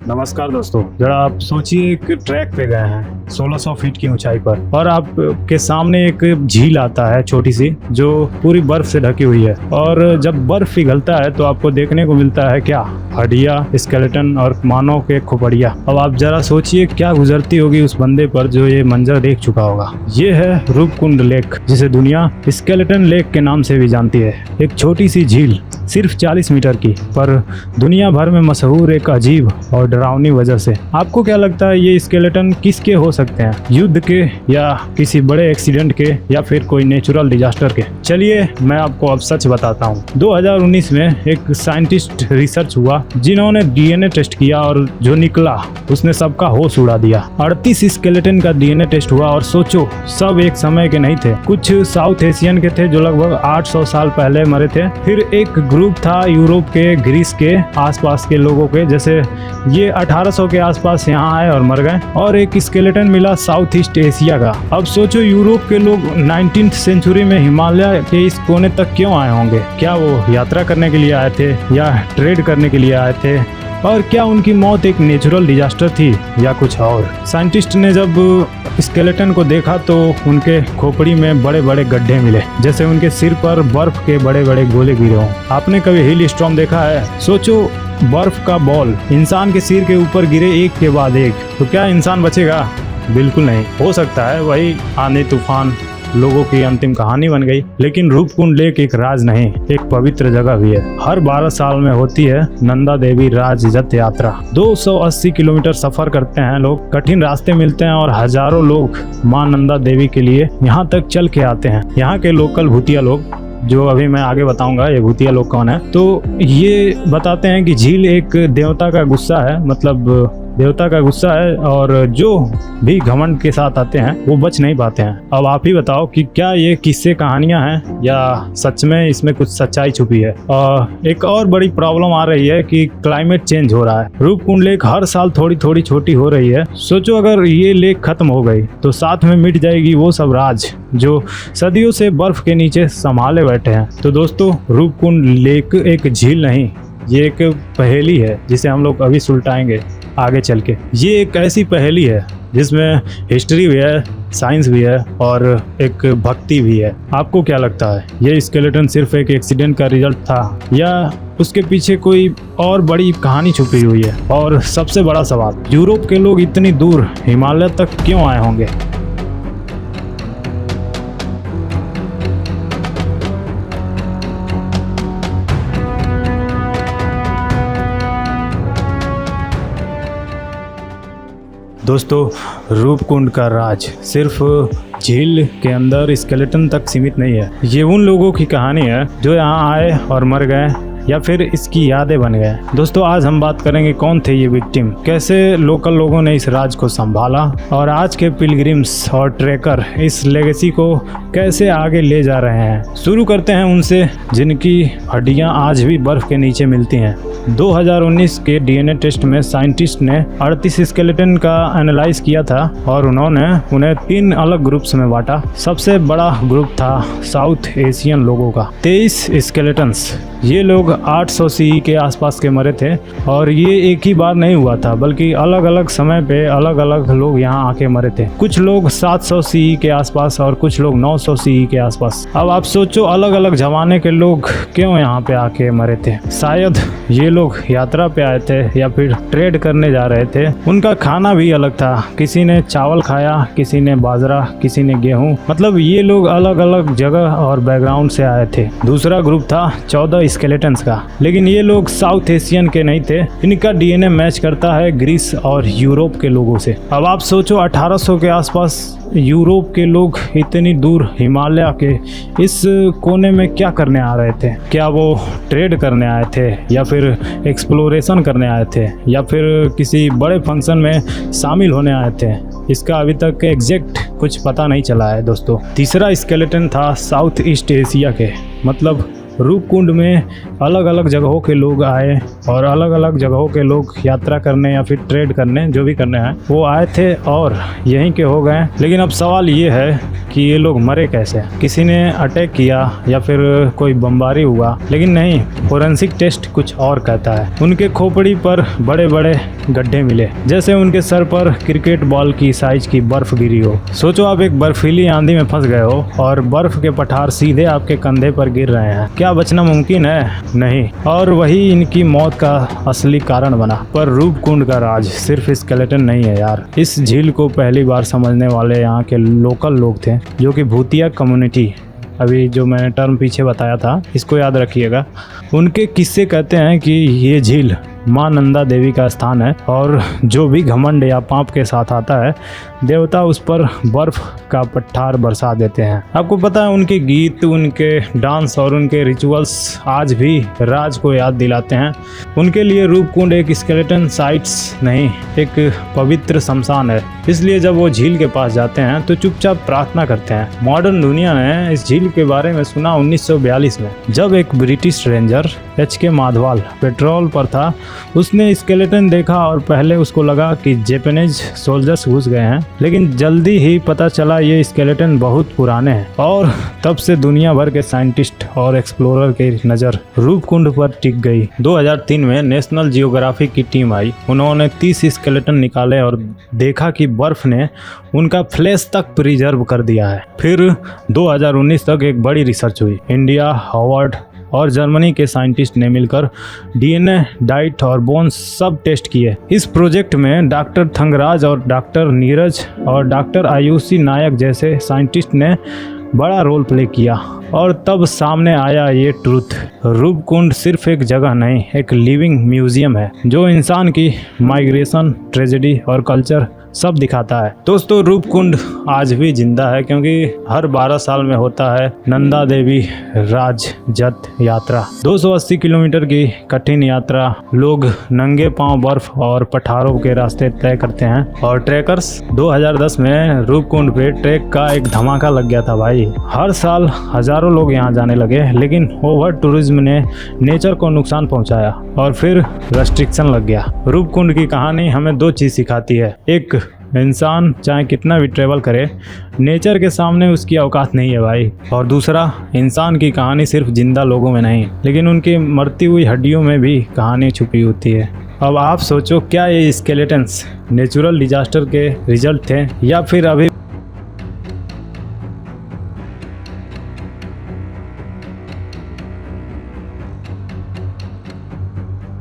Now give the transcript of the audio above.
नमस्कार दोस्तों, जरा आप सोचिए एक ट्रैक पे गए हैं 1600 फीट की ऊंचाई पर और आपके सामने एक झील आता है छोटी सी, जो पूरी बर्फ से ढकी हुई है। और जब बर्फ पिघलता है तो आपको देखने को मिलता है क्या, हड्डियां, स्केलेटन और मानव के खोपड़ियां। अब आप जरा सोचिए क्या गुजरती होगी उस बंदे पर जो ये मंजर देख चुका होगा। ये है रूपकुंड लेक, जिसे दुनिया स्केलेटन लेक के नाम से भी जानती है। एक छोटी सी झील, सिर्फ 40 मीटर की, पर दुनिया भर में मशहूर एक अजीब और डरावनी वजह से। आपको क्या लगता है ये स्केलेटन किसके हो सकते हैं? युद्ध के, या किसी बड़े एक्सीडेंट के, या फिर कोई नेचुरल डिजास्टर के? चलिए मैं आपको अब सच बताता हूँ। 2019 में एक साइंटिस्ट रिसर्च हुआ जिन्होंने डीएनए टेस्ट किया और जो निकला उसने सबका होश उड़ा दिया। 38 स्केलेटन का डीएनए टेस्ट हुआ और सोचो, सब एक समय के नहीं थे। कुछ साउथ एशियन के थे जो लगभग 800 साल पहले मरे थे। फिर एक ग्रुप था यूरोप के, ग्रीस के आसपास के लोगों के, जैसे ये 1800 के आसपास यहाँ आए और मर गए। और एक स्केलेटन मिला साउथ ईस्ट एशिया का। अब सोचो यूरोप के लोग 19th सेंचुरी में हिमालय के इस कोने तक क्यों आए होंगे? क्या वो यात्रा करने के लिए आए थे या ट्रेड करने के लिए आए थे? और क्या उनकी मौत एक नेचुरल डिजास्टर थी या कुछ और? साइंटिस्ट ने जब स्केलेटन को देखा तो उनके खोपड़ी में बड़े बड़े गड्ढे मिले, जैसे उनके सिर पर बर्फ के बड़े बड़े गोले गिरे हों। आपने कभी हिल स्टॉर्म देखा है? सोचो, बर्फ का बॉल इंसान के सिर के ऊपर गिरे एक के बाद एक, तो क्या इंसान बचेगा? बिल्कुल नहीं। हो सकता है वही आंधी तूफान लोगों की अंतिम कहानी बन गई। लेकिन रूपकुंड लेक एक राज नहीं, एक पवित्र जगह भी है। हर 12 साल में होती है नंदा देवी राज रथ यात्रा। 280 किलोमीटर सफर करते हैं लोग, कठिन रास्ते मिलते हैं और हजारों लोग मां नंदा देवी के लिए यहाँ तक चल के आते हैं। यहाँ के लोकल भूतिया लोग, जो अभी मैं आगे बताऊंगा ये भूतिया लोग कौन है, तो ये बताते हैं कि झील एक देवता का गुस्सा है, मतलब देवता का गुस्सा है, और जो भी घमंड के साथ आते हैं वो बच नहीं पाते हैं। अब आप ही बताओ कि क्या ये किस्से कहानियां हैं या सच में इसमें कुछ सच्चाई छुपी है? और एक और बड़ी प्रॉब्लम आ रही है कि क्लाइमेट चेंज हो रहा है। रूपकुंड लेक हर साल थोड़ी थोड़ी छोटी हो रही है। सोचो अगर ये लेक खत्म हो गई तो साथ में मिट जाएगी वो सब राज जो सदियों से बर्फ के नीचे संभाले बैठे हैं। तो दोस्तों, रूपकुंड लेक एक झील नहीं, ये एक पहेली है जिसे हम लोग अभी सुलटाएंगे आगे चल के। ये एक ऐसी पहेली है जिसमें हिस्ट्री भी है, साइंस भी है और एक भक्ति भी है। आपको क्या लगता है, ये स्केलेटन सिर्फ एक एक्सीडेंट का रिजल्ट था या उसके पीछे कोई और बड़ी कहानी छुपी हुई है? और सबसे बड़ा सवाल, यूरोप के लोग इतनी दूर हिमालय तक क्यों आए होंगे? दोस्तों, रूपकुंड का राज सिर्फ झील के अंदर स्केलेटन तक सीमित नहीं है। ये उन लोगों की कहानी है जो यहाँ आए और मर गए या फिर इसकी यादें बन गए। दोस्तों, आज हम बात करेंगे कौन थे ये विक्टिम, कैसे लोकल लोगों ने इस राज को संभाला और आज के पिलग्रिम्स और ट्रैकर इस लेगेसी को कैसे आगे ले जा रहे हैं। शुरू करते हैं उनसे जिनकी हड्डियां आज भी बर्फ के नीचे मिलती हैं। 2019 के डीएनए टेस्ट में साइंटिस्ट ने 38 स्केलेटन का एनालाइज किया था और उन्होंने उन्हें 3 अलग ग्रुप्स में बांटा। सबसे बड़ा ग्रुप था साउथ एशियन लोगों का, 23 स्केलेटन्स। ये लोग 800 सीई के आसपास के मरे थे और ये एक ही बार नहीं हुआ था, बल्कि अलग अलग समय पे अलग अलग लोग यहाँ आके मरे थे। कुछ लोग 700 सीई के आसपास और कुछ लोग 900 सीई के आसपास। अब आप सोचो, अलग अलग जमाने के लोग क्यों यहाँ पे आके मरे थे? शायद ये लोग यात्रा पे आए थे या फिर ट्रेड करने जा रहे थे। उनका खाना भी अलग था, किसी ने चावल खाया, किसी ने बाजरा, किसी ने गेहूं। मतलब ये लोग अलग अलग जगह और बैकग्राउंड से आए थे। दूसरा ग्रुप था 14 स्केलेटन्स का, लेकिन ये लोग साउथ एशियन के नहीं थे। इनका डीएनए मैच करता है ग्रीस और यूरोप के लोगों से। अब आप सोचो, 1800 के आसपास यूरोप के लोग इतनी दूर हिमालय के इस कोने में क्या करने आ रहे थे? क्या वो ट्रेड करने आए थे या फिर एक्सप्लोरेशन करने आए थे या फिर किसी बड़े फंक्शन में शामिल होने आए थे? इसका अभी तक एग्जैक्ट कुछ पता नहीं चला है दोस्तों। तीसरा स्केलेटन था साउथ ईस्ट एशिया के, मतलब रूपकुंड में अलग अलग जगहों के लोग आए और अलग अलग जगहों के लोग यात्रा करने या फिर ट्रेड करने, जो भी करने हैं, वो आए थे और यहीं के हो गए। लेकिन अब सवाल ये है कि ये लोग मरे कैसे? किसी ने अटैक किया या फिर कोई बमबारी हुआ? लेकिन नहीं, फोरेंसिक टेस्ट कुछ और कहता है। उनके खोपड़ी पर बड़े बड़े गड्ढे मिले, जैसे उनके सर पर क्रिकेट बॉल की साइज की बर्फ गिरी हो। सोचो आप एक बर्फीली आंधी में फंस गए हो और बर्फ के पठार सीधे आपके कंधे पर गिर रहे हैं। क्या बचना मुमकिन है? नहीं। और वही इनकी मौत का असली कारण बना। पर रूपकुंड का राज सिर्फ स्केलेटन नहीं है यार। इस झील को पहली बार समझने वाले यहाँ के लोकल लोग थे, जो कि भूतिया कम्युनिटी, अभी जो मैंने टर्म पीछे बताया था, इसको याद रखिएगा। उनके किस्से कहते हैं कि ये झील माँ नंदा देवी का स्थान है और जो भी घमंड या पाप के साथ आता है, देवता उस पर बर्फ का पठार बरसा देते हैं। आपको पता है, उनके गीत, उनके डांस और उनके रिचुअल्स आज भी राज को याद दिलाते हैं। उनके लिए रूपकुंड एक स्केलेटन साइट्स नहीं, एक पवित्र शमशान है। इसलिए जब वो झील के पास जाते हैं तो चुपचाप प्रार्थना करते हैं। मॉडर्न दुनिया ने इस झील के बारे में सुना 1942 में, जब एक British ranger HK Madhwal petrol पर था। उसने स्केलेटन देखा और पहले उसको लगा कि जापानीज सोल्जर्स घुस गए हैं, लेकिन जल्दी ही पता चला ये स्केलेटन बहुत पुराने हैं। और तब से दुनिया भर के साइंटिस्ट और एक्सप्लोरर की नज़र रूपकुंड पर टिक गई। 2003 में नेशनल जियोग्राफिक की टीम आई। उन्होंने 30 स्केलेटन निकाले और देखा कि बर्फ ने उनका फ्लैश तक प्रिजर्व कर दिया है। फिर 2019 तक एक बड़ी रिसर्च हुई। इंडिया, हार्वर्ड और जर्मनी के साइंटिस्ट ने मिलकर DNA, डाइट और बोन्स सब टेस्ट किए। इस प्रोजेक्ट में डॉक्टर थंगराज और डॉक्टर नीरज और डॉक्टर आयुषी नायक जैसे साइंटिस्ट ने बड़ा रोल प्ले किया। और तब सामने आया ये ट्रूथ। रूपकुंड सिर्फ एक जगह नहीं, एक लिविंग म्यूजियम है जो इंसान की माइग्रेशन, ट्रेजेडी और कल्चर सब दिखाता है। दोस्तों, रूपकुंड आज भी जिंदा है क्योंकि हर 12 साल में होता है नंदा देवी राज जत यात्रा। 280 किलोमीटर की कठिन यात्रा। लोग नंगे पांव बर्फ और पठारों के रास्ते तय करते हैं। और ट्रैकर्स, 2010 में रूपकुंड पे ट्रैक का एक धमाका लग गया था भाई। हर साल हजारों लोग यहाँ जाने लगे, लेकिन ओवर टूरिज्म ने नेचर को नुकसान पहुंचाया और फिर रेस्ट्रिक्शन लग गया। रूपकुंड की कहानी हमें 2 चीज़ सिखाती है। एक, इंसान चाहे कितना भी ट्रेवल करे, नेचर के सामने उसकी औकात नहीं है भाई। और दूसरा, इंसान की कहानी सिर्फ जिंदा लोगों में नहीं, लेकिन उनकी मरती हुई हड्डियों में भी कहानी छुपी होती है। अब आप सोचो, क्या ये स्केलेटन्स नेचुरल डिजास्टर के रिजल्ट थे या फिर अभी